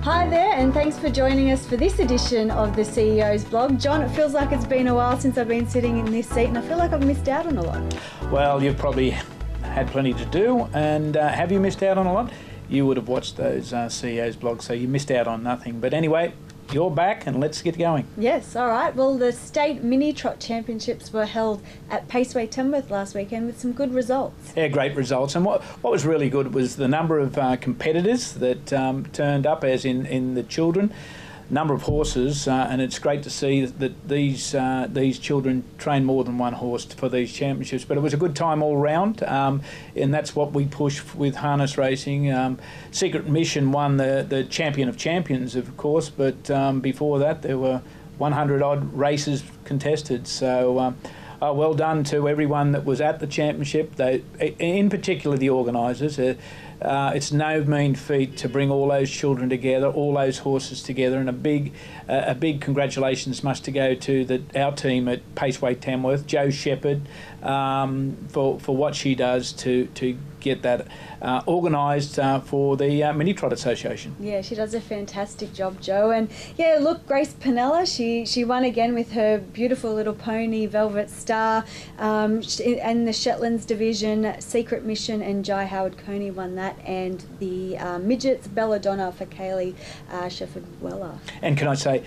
Hi there, and thanks for joining us for this edition of the CEO's blog. John, it feels like it's been a while since I've been sitting in this seat, and I feel like I've missed out on a lot. Well, you've probably had plenty to do, and have you missed out on a lot? You would have watched those CEO's blogs, so you missed out on nothing. But anyway, you're back, and let's get going. Yes, all right. Well, the State Mini Trot Championships were held at Paceway Tamworth last weekend with some good results. Yeah, great results. And what was really good was the number of competitors that turned up, as in the children, number of horses, and it's great to see that these children train more than one horse for these championships. But it was a good time all round, and that's what we push with harness racing. Secret Mission won the Champion of Champions, of course, but before that there were 100 odd races contested. So well done to everyone that was at the championship. They, in particular the organisers. It's no mean feat to bring all those children together, all those horses together, and a big congratulations must to go to our team at Paceway Tamworth, Jo Shepherd, for what she does to get that organised for the Mini Trot Association. Yeah, she does a fantastic job, Jo. And yeah, look, Grace Panella, she won again with her beautiful little pony, Velvet Star, and the Shetlands division. Secret Mission and Jai Howard Coney won that, and the midgets, Belladonna for Kaylee Shefford-Weller. And can I say,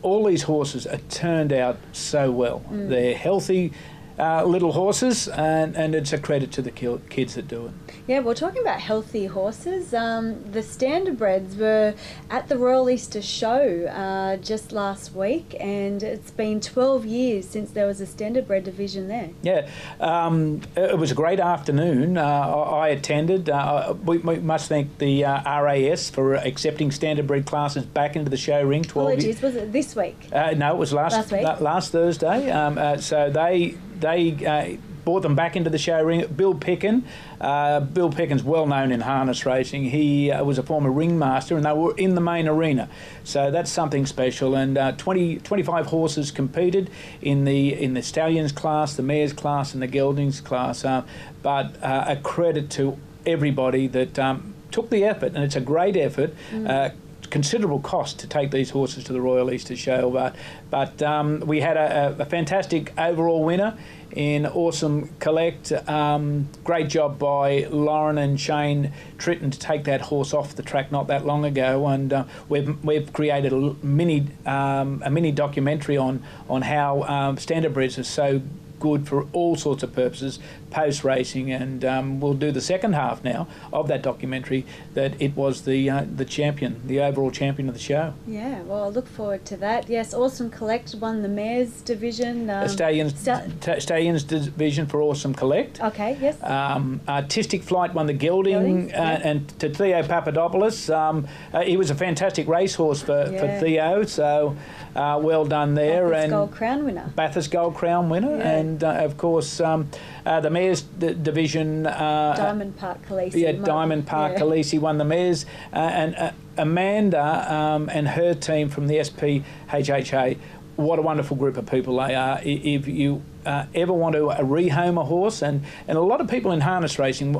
all these horses are turned out so well. They're healthy little horses, and it's a credit to the kids that do it. Yeah, well, talking about healthy horses, the standardbreds were at the Royal Easter Show just last week, and it's been 12 years since there was a standardbred division there. Yeah, it was a great afternoon. I attended. We must thank the RAS for accepting standardbred classes back into the show ring. Apologies, was it this week? No, it was last week. Last Thursday. So they brought them back into the show ring. Bill Picken's well known in harness racing. He was a former ringmaster, and they were in the main arena. So that's something special. And 25 horses competed in the stallions class, the mares class, and the geldings class. But a credit to everybody that took the effort, and it's a great effort. Considerable cost to take these horses to the Royal Easter Show, but we had a fantastic overall winner in Awesome Collect. Great job by Lauren and Shane Tritton to take that horse off the track not that long ago, and we've created a mini documentary on how standardbreds are so good for all sorts of purposes post racing, and we'll do the second half now of that documentary, that it was the champion, the overall champion of the show. Yeah, well, I look forward to that. Yes, Awesome Collect won the mares division. Stallions division for Awesome Collect. Okay, yes. Artistic Flight won the gelding, and to Theo Papadopoulos. He was a fantastic racehorse for Theo, so well done there. Bathurst Gold Crown winner. Bathurst Gold Crown winner, and of course the mares division. Diamond Park Khaleesi. Yeah, Diamond Park Khaleesi won the mares, and Amanda and her team from the SPHHA. What a wonderful group of people they are. If you ever want to rehome a horse, and a lot of people in harness racing,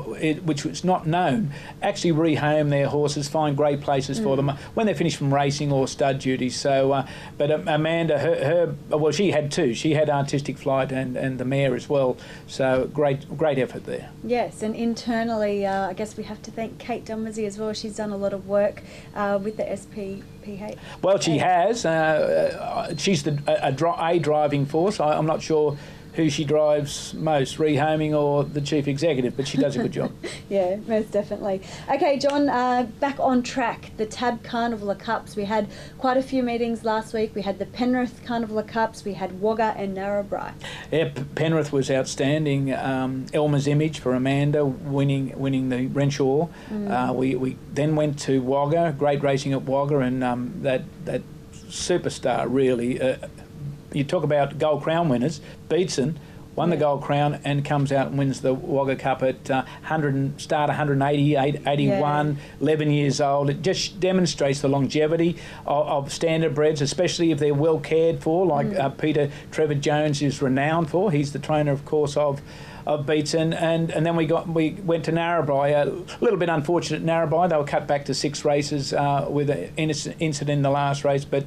which was not known, actually rehome their horses, find great places for them when they're finished from racing or stud duty. So, but Amanda, well, she had two. She had Artistic Flight and the mare as well. So great effort there. Yes, and internally, I guess we have to thank Kate Dunmersey as well. She's done a lot of work with the SPPH. Well, she has. She's a driving force. I'm not sure who she drives most, rehoming or the chief executive, but she does a good job. Yeah, most definitely. Okay, John, back on track, the TAB Carnival of Cups. We had quite a few meetings last week. We had the Penrith Carnival of Cups, we had Wagga and Narrabri. Yeah, Penrith was outstanding. Elmer's Image for Amanda winning the Renshaw. We then went to Wagga, great racing at Wagga, and that superstar really. You talk about Gold Crown winners. Beatson won the Gold Crown and comes out and wins the Wagga Cup at 180, 81, 11 years old. It just demonstrates the longevity of standardbreds, especially if they're well cared for, like Peter Trevor Jones is renowned for. He's the trainer, of course, of Beatson, and then we went to Narrabri. A little bit unfortunate Narrabri. They were cut back to 6 races with an incident in the last race, but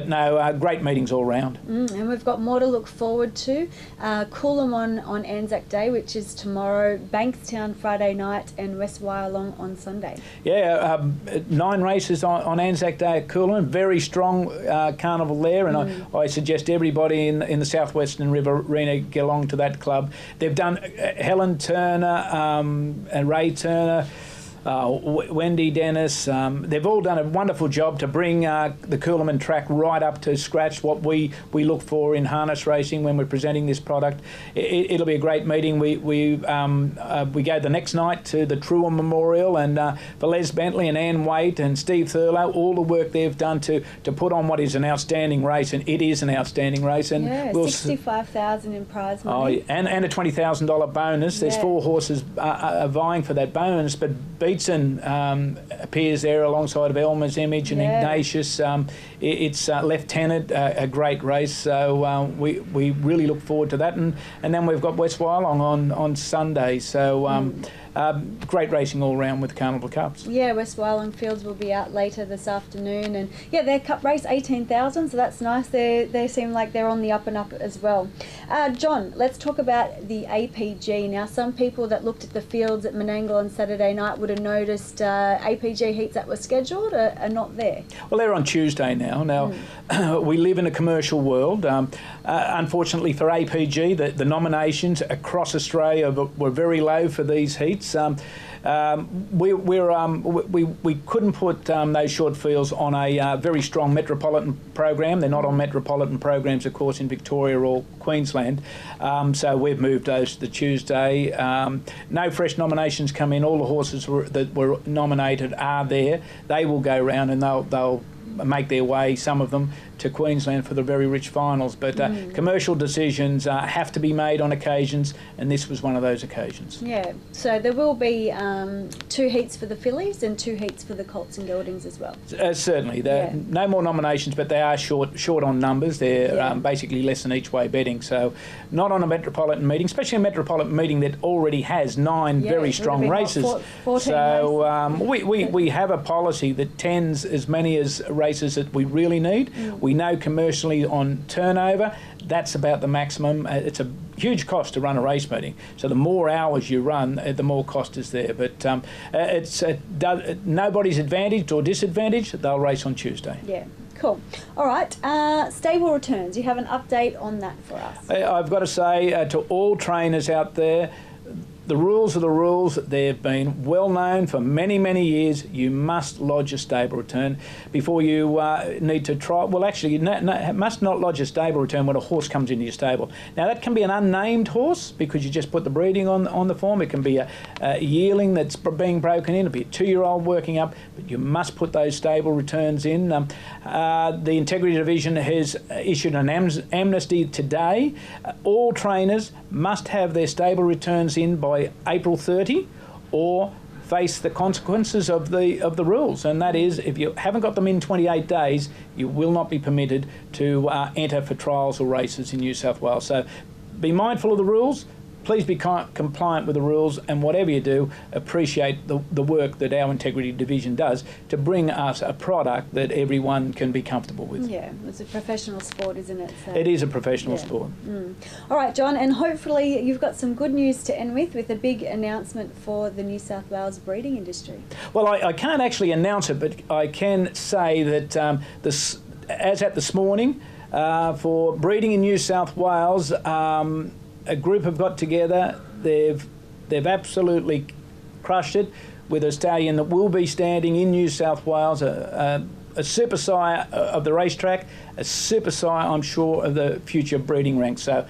no, great meetings all round. And we've got more to look forward to. Coolum on Anzac Day, which is tomorrow, Bankstown Friday night, and West Wyalong on Sunday. Yeah, 9 races on Anzac Day at Coolum. Very strong carnival there, and I suggest everybody in the Southwestern Riverina get along to that club. They've done Helen Turner and Ray Turner, Wendy Dennis. They've all done a wonderful job to bring the Coolum track right up to scratch, what we look for in harness racing when we're presenting this product. It'll be a great meeting. We go the next night to the Truer Memorial, and for Les Bentley and Anne Waite and Steve Thurlow, all the work they've done to put on what is an outstanding race, and it is an outstanding race. And yeah, $65,000 in prize money. And a $20,000 bonus. There's 4 horses vying for that bonus, but Beatson appears there alongside of Elmer's Image and Ignatius. It's Lieutenant, a great race, so we really look forward to that. And then we've got West Wyalong on Sunday, so great racing all round with the Carnival Cups. Yeah, West Wyalong Fields will be out later this afternoon, and yeah, their cup race 18,000, so that's nice. They seem like they're on the up and up as well. John, let's talk about the APG. Now, some people that looked at the fields at Menangle on Saturday night would have noticed APG heats that were scheduled are not there. Well, they're on Tuesday now. Now, we live in a commercial world. Unfortunately for APG, the nominations across Australia were very low for these heats. We couldn't put those short fields on a very strong metropolitan program. They're not on metropolitan programs, of course, in Victoria or Queensland. So we've moved those to the Tuesday. No fresh nominations come in. All the horses that were nominated are there. They will go round and they'll make their way, some of them, to Queensland for the very rich finals. But commercial decisions have to be made on occasions, and this was one of those occasions. Yeah, so there will be 2 heats for the fillies and 2 heats for the colts and geldings as well. Certainly. No more nominations, but they are short on numbers. They're basically less than each way betting, so not on a metropolitan meeting, especially a metropolitan meeting that already has 9 very strong races. 14 races. We have a policy that tends as many as races that we really need. We know commercially on turnover, that's about the maximum. It's a huge cost to run a race meeting. So the more hours you run, the more cost is there. But it's nobody's advantaged or disadvantaged. They'll race on Tuesday. Yeah. Cool. All right. Stable returns. You have an update on that for us? I've got to say to all trainers out there, the rules are the rules. They've been well known for many, many years. You must lodge a stable return before you need to try. Well, actually, you must not lodge a stable return when a horse comes into your stable. Now, that can be an unnamed horse because you just put the breeding on the form. It can be a yearling that's being broken in. It'll be a 2-year-old working up, but you must put those stable returns in. The Integrity Division has issued an amnesty today. All trainers must have their stable returns in by April 30 or face the consequences of the rules, and that is if you haven't got them in 28 days, you will not be permitted to enter for trials or races in New South Wales. So be mindful of the rules. Please be compliant with the rules, and whatever you do, appreciate the work that our Integrity Division does to bring us a product that everyone can be comfortable with. Yeah, it's a professional sport, isn't it? So, it is a professional sport. All right, John, and hopefully you've got some good news to end with a big announcement for the New South Wales breeding industry. Well, I can't actually announce it, but I can say that as at this morning, for breeding in New South Wales, a group have got together. They've absolutely crushed it with a stallion that will be standing in New South Wales, a super sire of the racetrack, a super sire, I'm sure, of the future breeding ranks. So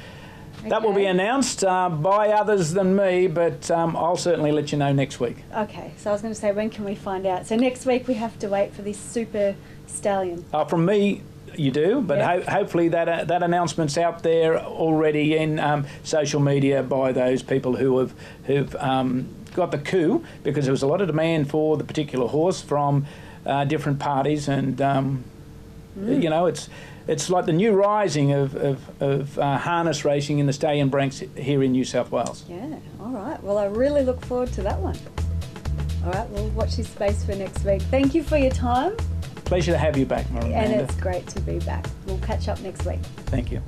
that will be announced by others than me, but I'll certainly let you know next week. Okay, so I was going to say, when can we find out? So next week we have to wait for this super stallion. From me, you do, but hopefully that announcement's out there already in social media by those people who've got the coup, because there was a lot of demand for the particular horse from different parties, and you know, it's it's like the new rising of harness racing in the stallion ranks here in New South Wales. Yeah, all right. Well, I really look forward to that one. All right, we'll watch this space for next week. Thank you for your time. Pleasure to have you back, Miranda. And it's great to be back. We'll catch up next week. Thank you.